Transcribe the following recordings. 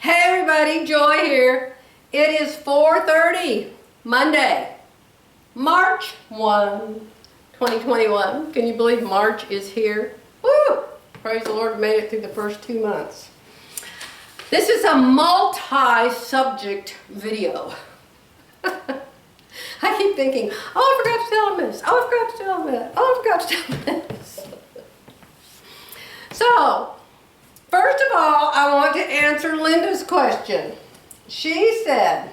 Hey everybody, Joy here. It is 4:30, Monday, March 1, 2021. Can you believe March is here? Woo! Praise the Lord, we made it through the first 2 months. This is a multi-subject video. I keep thinking, oh, I forgot to tell them this. Oh, I forgot to tell them that. Oh, I forgot to tell them this. So, first of all, I want to answer Linda's question. She said,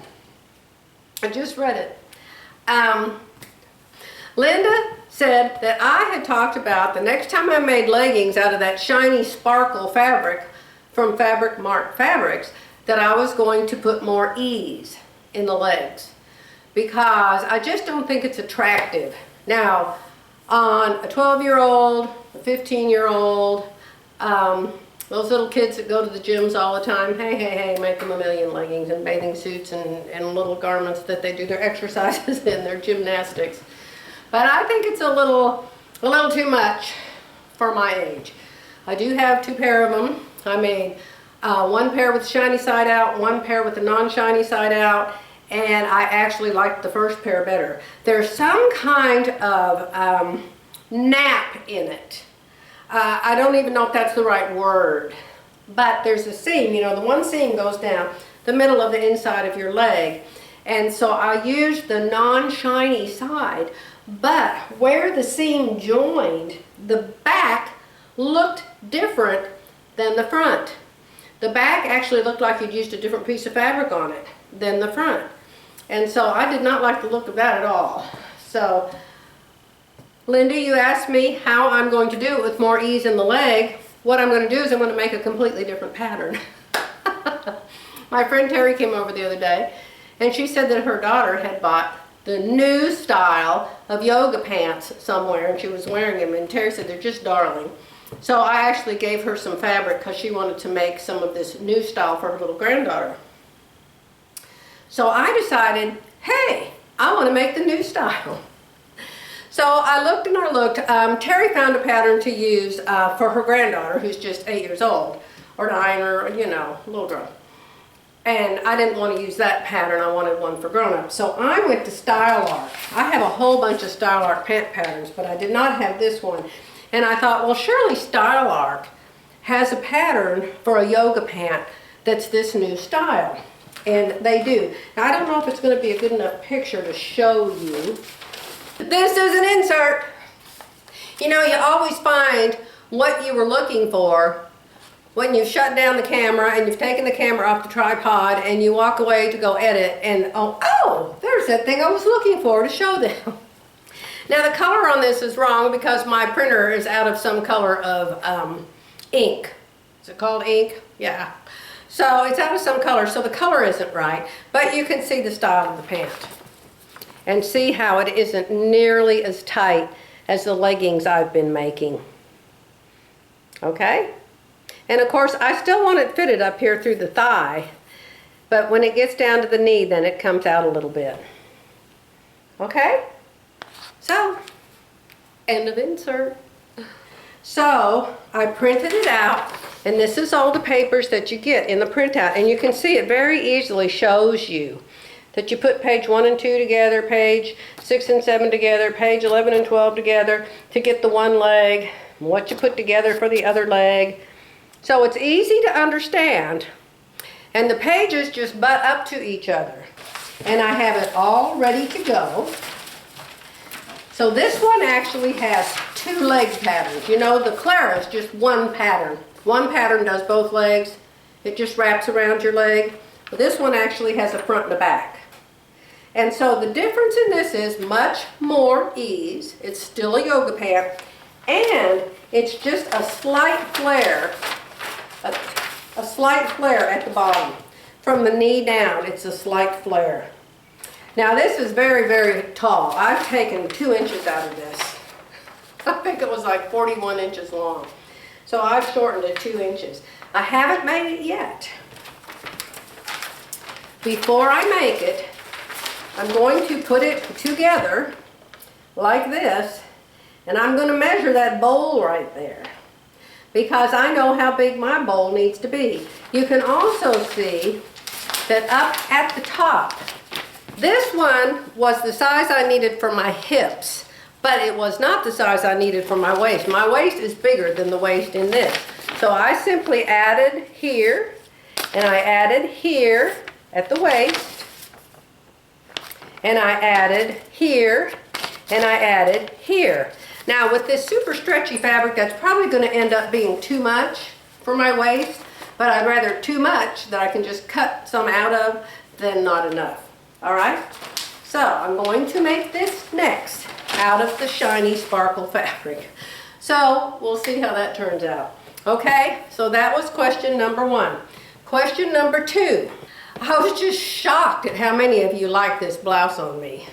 I just read it. Linda said that I had talked about the next time I made leggings out of that shiny sparkle fabric from Fabric Mart Fabrics, that I was going to put more ease in the legs because I just don't think it's attractive. Now, on a 12-year-old, a 15-year-old, those little kids that go to the gyms all the time, hey, make them a million leggings and bathing suits and little garments that they do their exercises in, their gymnastics. But I think it's a little too much for my age. I do have 2 pair of them. I made one pair with the shiny side out, one pair with the non-shiny side out, and I actually liked the first pair better. There's some kind of nap in it. I don't even know if that's the right word, but there's a seam, you know, the one seam goes down the middle of the inside of your leg. And so I used the non-shiny side, but where the seam joined, the back looked different than the front. The back actually looked like you'd used a different piece of fabric on it than the front. And so I did not like the look of that at all. So Linda, you asked me how I'm going to do it with more ease in the leg. What I'm going to do is I'm going to make a completely different pattern. My friend Terry came over the other day and she said that her daughter had bought the new style of yoga pants somewhere and she was wearing them, and Terry said they're just darling. So I actually gave her some fabric because she wanted to make some of this new style for her little granddaughter. So I decided, hey, I want to make the new style. So I looked and I looked. Terry found a pattern to use for her granddaughter, who's just 8 years old, or 9, or, you know, little girl. And I didn't want to use that pattern. I wanted one for grown-ups. So I went to Style Arc. I have a whole bunch of Style Arc pant patterns, but I did not have this one. And I thought, well, surely Style Arc has a pattern for a yoga pant that's this new style. And they do. Now, I don't know if it's going to be a good enough picture to show you. This is an insert. You know, you always find what you were looking for when you shut down the camera and you've taken the camera off the tripod and you walk away to go edit and, oh, there's that thing I was looking for to show them. Now, the color on this is wrong because my printer is out of some color of ink. Is it called ink? Yeah. So it's out of some color, so the color isn't right, but you can see the style of the pant and see how it isn't nearly as tight as the leggings I've been making. Okay? And of course, I still want it fitted up here through the thigh, but when it gets down to the knee, then it comes out a little bit. Okay? So, end of insert. So, I printed it out, and this is all the papers that you get in the printout, and you can see it very easily shows you that you put page 1 and 2 together, page 6 and 7 together, page 11 and 12 together to get the one leg, what you put together for the other leg. So it's easy to understand, and the pages just butt up to each other. And I have it all ready to go. So this one actually has 2 leg patterns. You know, the Clara is just one pattern. One pattern does both legs. It just wraps around your leg. But this one actually has a front and a back. And so the difference in this is much more ease. It's still a yoga pant. And it's just a slight flare. A slight flare at the bottom. From the knee down, it's a slight flare. Now this is very, very tall. I've taken 2 inches out of this. I think it was like 41 inches long. So I've shortened it 2 inches. I haven't made it yet. Before I make it, I'm going to put it together like this, and I'm going to measure that bowl right there. because I know how big my bowl needs to be. You can also see that up at the top, this one was the size I needed for my hips, but it was not the size I needed for my waist. My waist is bigger than the waist in this. So I simply added here, and I added here at the waist, and I added here, and I added here. Now with this super stretchy fabric, that's probably going to end up being too much for my waist, but I'd rather too much that I can just cut some out of than not enough. All right? So I'm going to make this next out of the shiny sparkle fabric. So we'll see how that turns out. Okay, so that was question number 1. Question number 2. I was just shocked at how many of you like this blouse on me.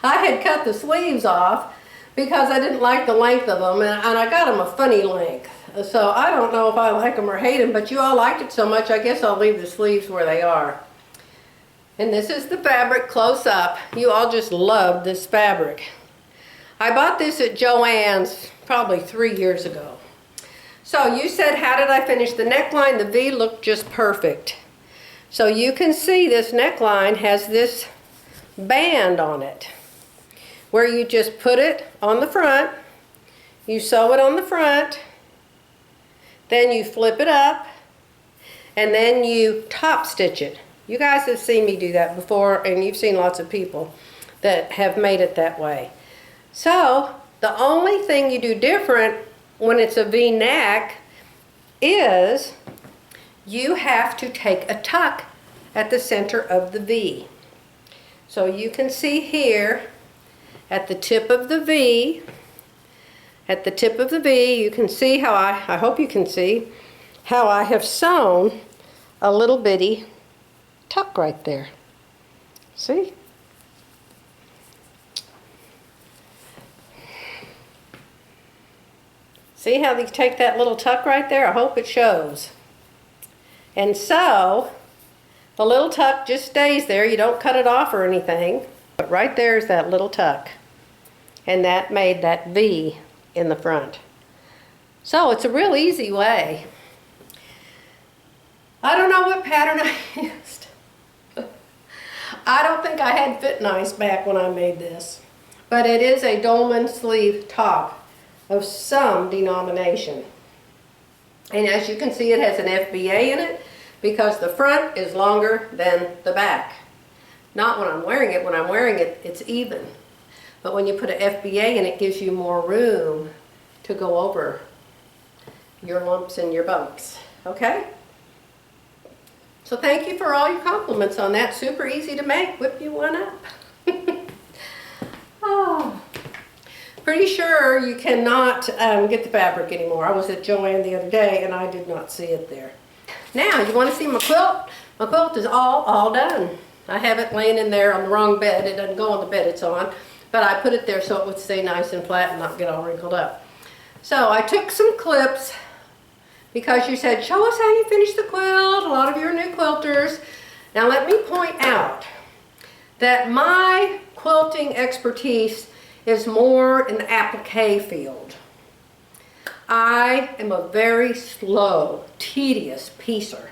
I had cut the sleeves off because I didn't like the length of them, and I got them a funny length. So I don't know if I like them or hate them, but you all liked it so much, I guess I'll leave the sleeves where they are. And this is the fabric close up. You all just loved this fabric. I bought this at Joann's probably 3 years ago. So you said, how did I finish the neckline? The V looked just perfect. So you can see this neckline has this band on it, where you just put it on the front, you sew it on the front, then you flip it up, and then you top stitch it. You guys have seen me do that before, and you've seen lots of people that have made it that way. So the only thing you do different when it's a V-neck is you have to take a tuck at the center of the V. So you can see here at the tip of the V, you can see how I hope you can see how I have sewn a little bitty tuck right there. See? See how they take that little tuck right there? I hope it shows. And so the little tuck just stays there. You don't cut it off or anything. But right there is that little tuck. And that made that V in the front. So it's a real easy way. I don't know what pattern I used. I don't think I had Fit Nice back when I made this. But it is a dolman sleeve top of some denomination. And as you can see, it has an FBA in it because the front is longer than the back. Not when I'm wearing it. When I'm wearing it, it's even. But when you put an FBA in, it gives you more room to go over your lumps and your bumps. Okay? So thank you for all your compliments on that. Super easy to make. Whip you one up. Oh. Pretty sure you cannot get the fabric anymore. I was at Joann the other day and I did not see it there. Now, you want to see my quilt? My quilt is all done. I have it laying in there on the wrong bed. It doesn't go on the bed it's on. But I put it there so it would stay nice and flat and not get all wrinkled up. So I took some clips because you said, show us how you finish the quilt. A lot of you are new quilters. Now let me point out that my quilting expertise is more in the applique field. I am a very slow, tedious piecer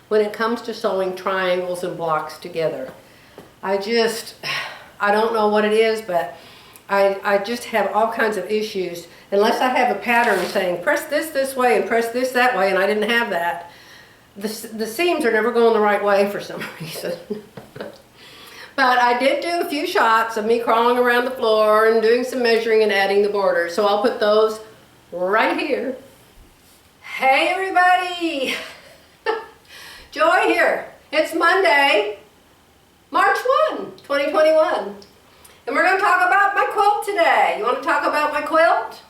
when it comes to sewing triangles and blocks together. I don't know what it is, but I just have all kinds of issues. Unless I have a pattern saying, press this way and press this that way, and I didn't have that, the seams are never going the right way for some reason. But I did do a few shots of me crawling around the floor and doing some measuring and adding the borders. So I'll put those right here. Hey everybody! Joy here. It's Monday, March 1, 2021. And we're going to talk about my quilt today. You want to talk about my quilt?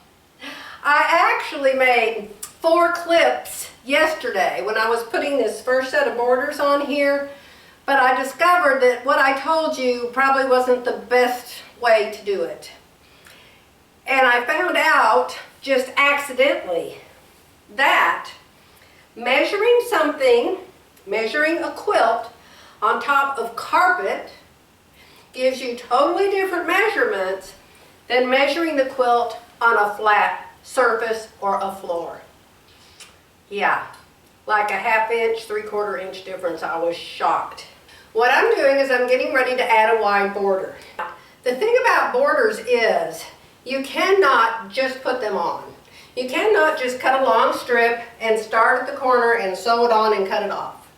I actually made 4 clips yesterday when I was putting this first set of borders on here. But I discovered that what I told you probably wasn't the best way to do it. And I found out just accidentally that measuring a quilt on top of carpet gives you totally different measurements than measuring the quilt on a flat surface or a floor. Yeah, like a 1/2 inch, 3/4 inch difference. I was shocked. What I'm doing is I'm getting ready to add a wide border. The thing about borders is you cannot just put them on. You cannot just cut a long strip and start at the corner and sew it on and cut it off.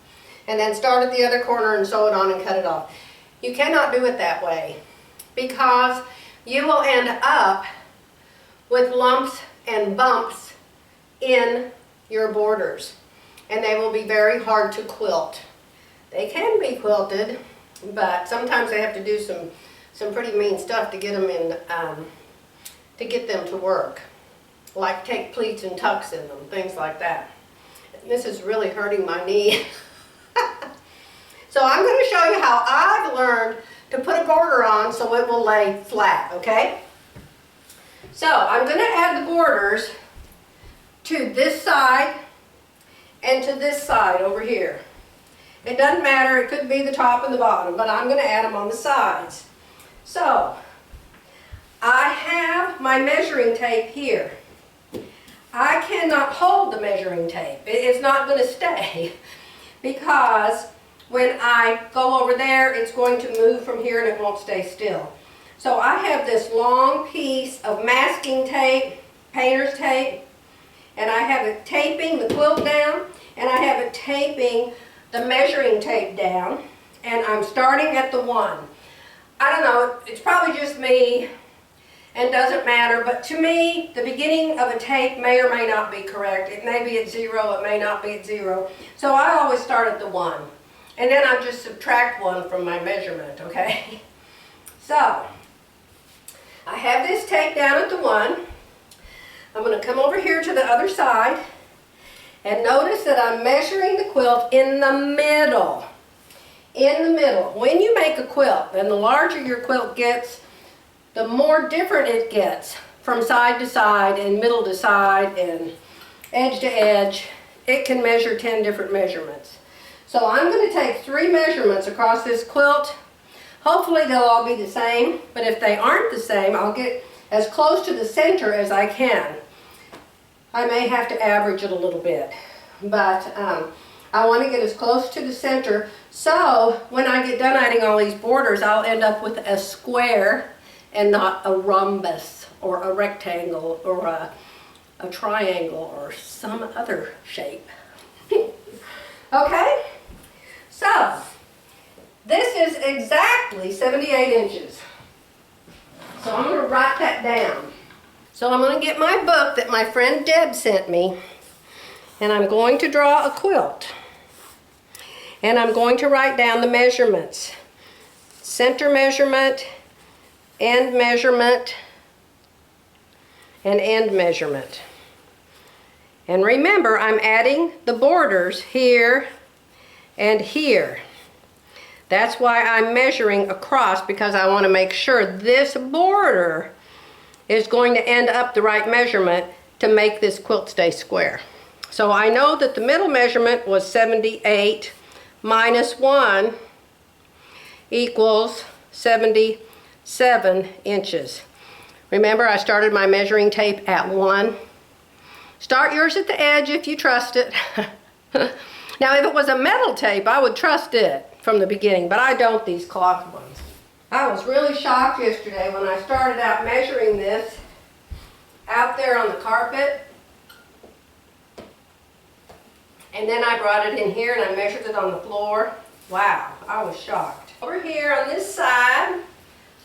And then start at the other corner and sew it on and cut it off. You cannot do it that way because you will end up with lumps and bumps in your borders, and they will be very hard to quilt. They can be quilted, but sometimes they have to do some pretty mean stuff to get them in, to get them to work. Like take pleats and tucks in them, things like that. This is really hurting my knee. So I'm going to show you how I've learned to put a border on so it will lay flat, okay? So I'm going to add the borders to this side and to this side over here. It doesn't matter, it could be the top and the bottom, but I'm going to add them on the sides. So I have my measuring tape here. I cannot hold the measuring tape. It's not going to stay because when I go over there, it's going to move from here and it won't stay still. So I have this long piece of masking tape, painter's tape, and I have it taping the quilt down, and I have it taping the measuring tape down, and I'm starting at the 1. I don't know, it's probably just me and doesn't matter, but to me, the beginning of a tape may or may not be correct. It may be at 0, it may not be at 0. So I always start at the 1. And then I just subtract 1 from my measurement, okay? So, I have this tape down at the 1. I'm going to come over here to the other side and notice that I'm measuring the quilt in the middle. In the middle. When you make a quilt, and the larger your quilt gets, the more different it gets from side to side and middle to side and edge to edge. It can measure 10 different measurements. So I'm going to take 3 measurements across this quilt. Hopefully they'll all be the same, but if they aren't the same, I'll get as close to the center as I can. I may have to average it a little bit, but I want to get as close to the center so when I get done adding all these borders, I'll end up with a square and not a rhombus or a rectangle or a triangle or some other shape. Okay? So, this is exactly 78 inches. So I'm going to write that down. So I'm going to get my book that my friend Deb sent me, and I'm going to draw a quilt. And I'm going to write down the measurements. Center measurement, end measurement, and end measurement. And remember, I'm adding the borders here and here. That's why I'm measuring across, because I want to make sure this border is going to end up the right measurement to make this quilt stay square. So I know that the middle measurement was 78 minus 1 equals 77 inches. Remember, I started my measuring tape at 1. Start yours at the edge if you trust it. Now, if it was a metal tape, I would trust it from the beginning, but I don't these cloth ones. I was really shocked yesterday when I started out measuring this out there on the carpet. And then I brought it in here and I measured it on the floor. Wow, I was shocked. Over here on this side,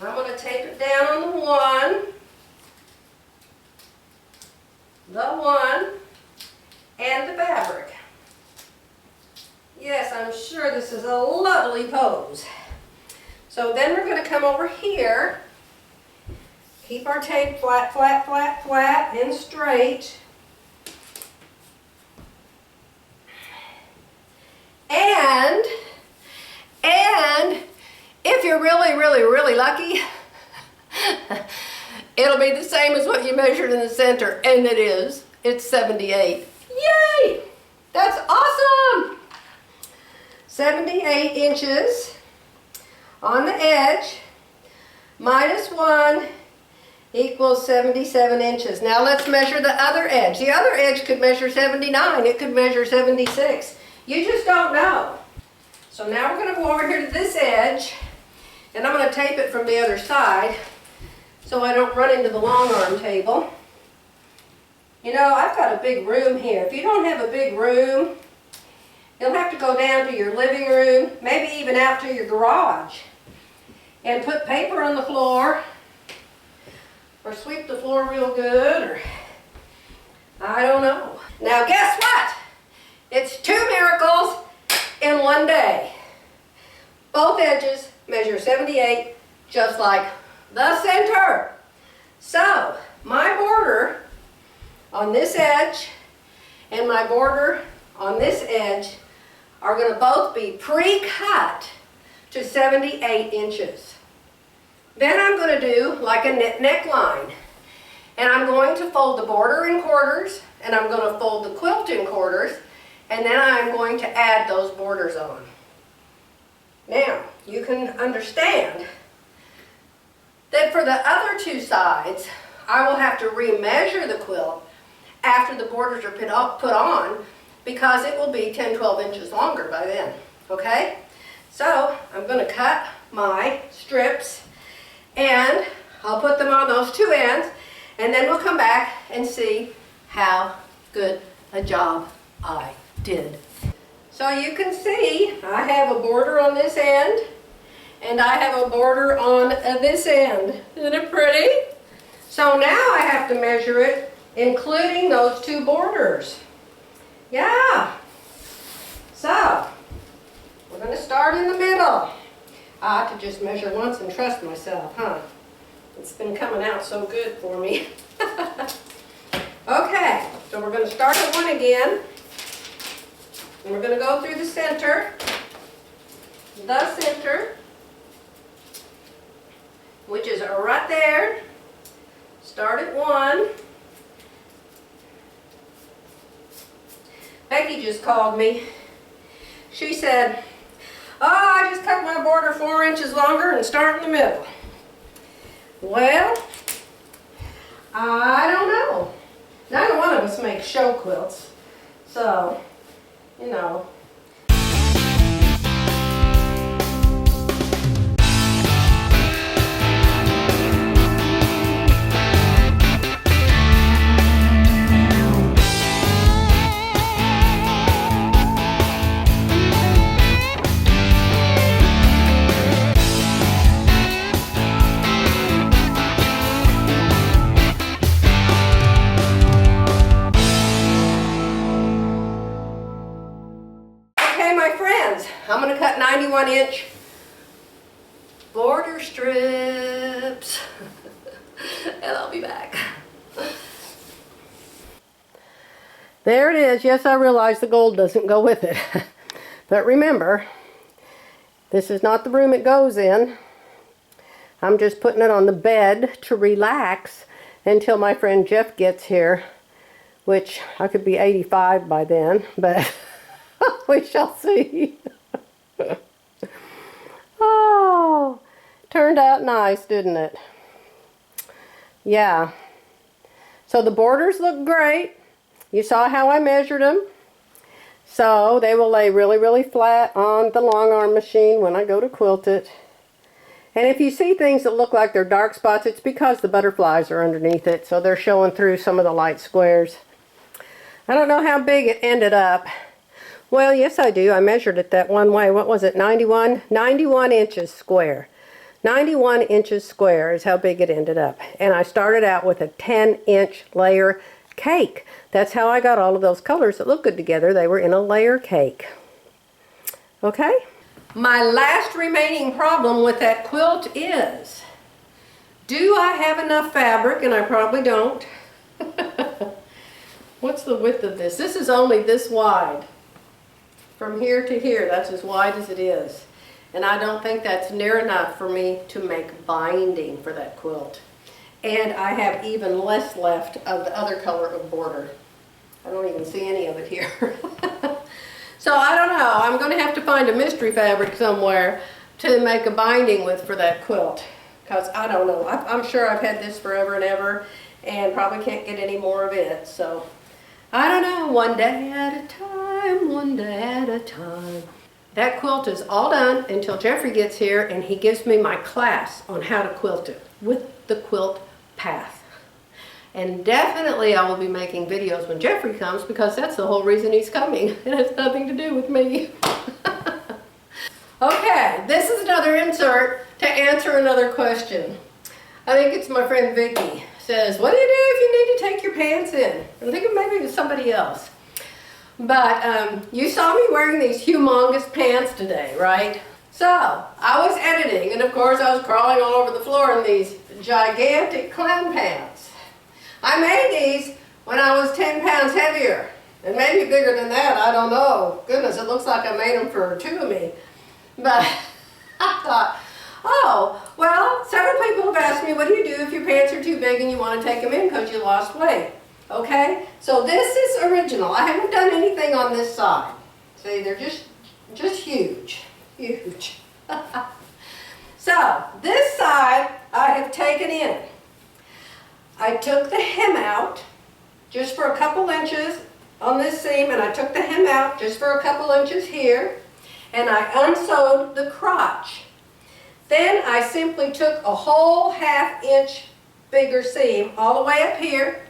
I'm going to tape it down on the 1, and the fabric. Yes, I'm sure this is a lovely pose. So then we're going to come over here, keep our tape flat, flat, flat, flat, and straight. And if you're really, really, really lucky, it'll be the same as what you measured in the center, and it is. It's 78. Yay! That's awesome! 78 inches on the edge, minus 1, equals 77 inches. Now let's measure the other edge. The other edge could measure 79. It could measure 76. You just don't know. So now we're going to go over here to this edge, and I'm going to tape it from the other side so I don't run into the long arm table. You know, I've got a big room here. If you don't have a big room, you'll have to go down to your living room, maybe even out to your garage, and put paper on the floor, or sweep the floor real good, or I don't know. Now guess what? It's 2 miracles in one day. Both edges measure 78, just like the center. So my border on this edge and my border on this edge are going to both be pre-cut to 78 inches. Then I'm going to do like a knit neckline, and I'm going to fold the border in quarters, and I'm going to fold the quilt in quarters, and then I'm going to add those borders on. Now you can understand that for the other 2 sides I will have to remeasure the quilt after the borders are put on, because it will be 10-12 inches longer by then. Okay? So I'm going to cut my strips, and I'll put them on those 2 ends, and then we'll come back and see how good a job I did. So you can see I have a border on this end, and I have a border on this end. Isn't it pretty? So now I have to measure it, including those 2 borders. Yeah. So we're going to start in the middle. I ought to just measure once and trust myself, huh? It's been coming out so good for me. Okay, so we're going to start at 1 again. And we're going to go through the center, which is right there. Start at 1. Becky just called me. She said, oh, I just cut my border 4 inches longer and start in the middle. Well, I don't know. Neither one of us makes show quilts. So, you know. I'm going to cut 91-inch border strips, and I'll be back. There it is. Yes, I realize the gold doesn't go with it. But remember, this is not the room it goes in. I'm just putting it on the bed to relax until my friend Jeff gets here, which I could be 85 by then, but we shall see. Oh, turned out nice, didn't it? Yeah. So the borders look great. You saw how I measured them. So they will lay really, really flat on the long arm machine when I go to quilt it. And if you see things that look like they're dark spots, it's because the butterflies are underneath it, so they're showing through some of the light squares. I don't know how big it ended up. Well, yes I do. I measured it that one way. What was it? 91? 91 inches square. 91 inches square is how big it ended up. And I started out with a 10-inch layer cake. That's how I got all of those colors that look good together. They were in a layer cake. Okay? My last remaining problem with that quilt is, do I have enough fabric? And I probably don't. What's the width of this? This is only this wide. From here to here, that's as wide as it is. And I don't think that's near enough for me to make binding for that quilt. And I have even less left of the other color of border. I don't even see any of it here. So I don't know. I'm going to have to find a mystery fabric somewhere to make a binding with for that quilt. because I don't know. I'm sure I've had this forever and ever and probably can't get any more of it. So I don't know, one day at a time, one day at a time. That quilt is all done until Jeffrey gets here and he gives me my class on how to quilt it with the quilt path. And definitely I will be making videos when Jeffrey comes because that's the whole reason he's coming. It has nothing to do with me. Okay, this is another insert to answer another question. I think it's my friend Vicky. Says, what do you do if you need to take your pants in? I'm thinking maybe it was somebody else. But you saw me wearing these humongous pants today, right? So I was editing, and of course I was crawling all over the floor in these gigantic clown pants. I made these when I was 10 pounds heavier, and maybe bigger than that, I don't know. Goodness, it looks like I made them for two of me. But I thought, oh, well, several people have asked me, what do you do if your pants are too big and you want to take them in because you lost weight? Okay, so this is original. I haven't done anything on this side. See, they're just huge, huge. So, this side I have taken in. I took the hem out just for a couple inches on this seam, and I took the hem out just for a couple inches here, and I unsewed the crotch. Then I simply took a whole ½ inch bigger seam all the way up here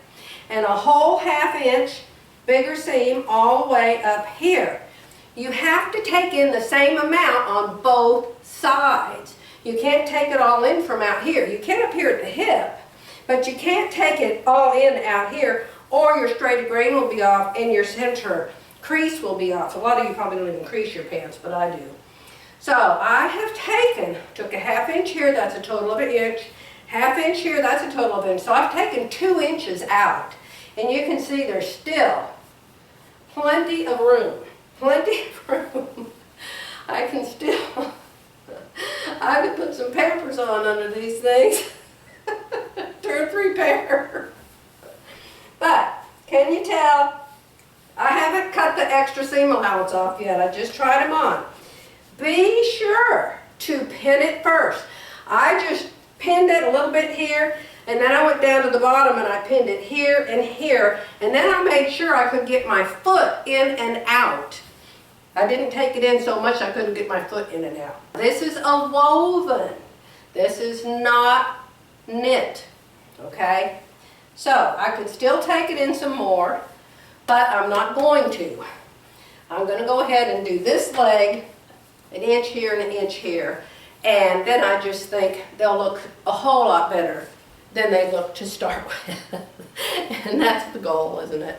and a whole ½ inch bigger seam all the way up here. You have to take in the same amount on both sides. You can't take it all in from out here. You can up here at the hip, but you can't take it all in out here or your straight grain will be off and your center crease will be off. A lot of you probably don't even crease your pants, but I do. So I have took a ½ inch here, that's a total of an inch, ½ inch here, that's a total of an inch. So I've taken 2 inches out. And you can see there's still plenty of room. Plenty of room. I could put some Pampers on under these things. 2 or 3 pair. But, can you tell? I haven't cut the extra seam allowance off yet. I just tried them on. Be sure to pin it first. I just pinned it a little bit here, and then I went down to the bottom and I pinned it here, and then I made sure I could get my foot in and out. I didn't take it in so much I couldn't get my foot in and out. This is a woven. This is not knit, okay? So I could still take it in some more, but I'm not going to. I'm going to go ahead and do this leg, an inch here and an inch here, and then I just think they'll look a whole lot better than they look to start with. And that's the goal, isn't it?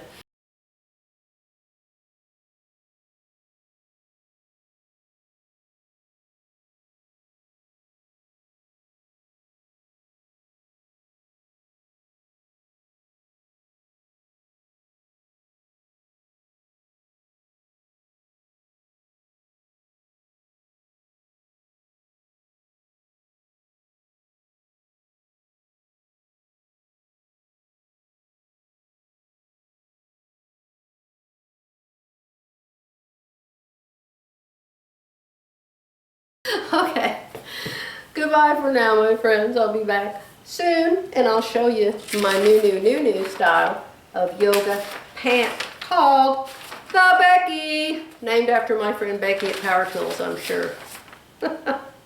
Okay, goodbye for now, my friends. I'll be back soon, and I'll show you my new style of yoga pant called the Becky, named after my friend Becky at Power Tools, I'm sure.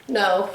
No.